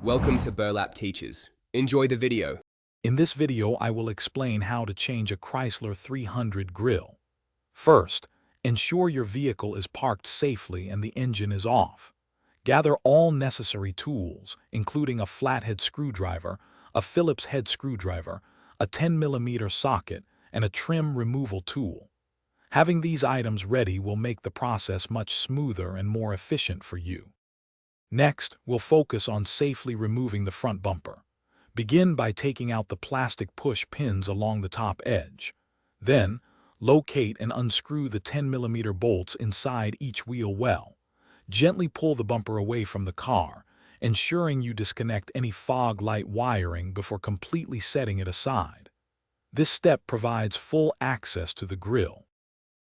Welcome to Burlap Teachers. Enjoy the video. In this video, I will explain how to change a Chrysler 300 grille. First, ensure your vehicle is parked safely and the engine is off. Gather all necessary tools, including a flathead screwdriver, a Phillips head screwdriver, a 10mm socket, and a trim removal tool. Having these items ready will make the process much smoother and more efficient for you. Next, we'll focus on safely removing the front bumper. Begin by taking out the plastic push pins along the top edge. Then, locate and unscrew the 10mm bolts inside each wheel well. Gently pull the bumper away from the car, ensuring you disconnect any fog light wiring before completely setting it aside. This step provides full access to the grille.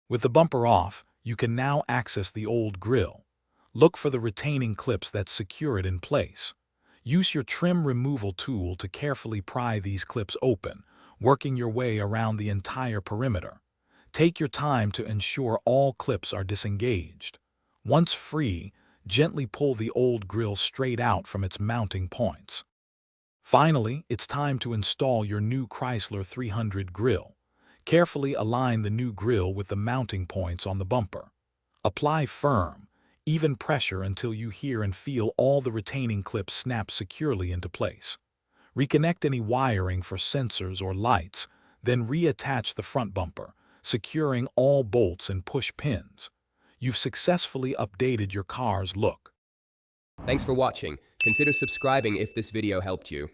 With the bumper off, you can now access the old grille. Look for the retaining clips that secure it in place. Use your trim removal tool to carefully pry these clips open, working your way around the entire perimeter. Take your time to ensure all clips are disengaged. Once free, gently pull the old grille straight out from its mounting points. Finally, it's time to install your new Chrysler 300 grille. Carefully align the new grille with the mounting points on the bumper. Apply firm, even pressure until you hear and feel all the retaining clips snap securely into place. Reconnect any wiring for sensors or lights, then reattach the front bumper, securing all bolts and push pins. You've successfully updated your car's look. Thanks for watching. Consider subscribing if this video helped you.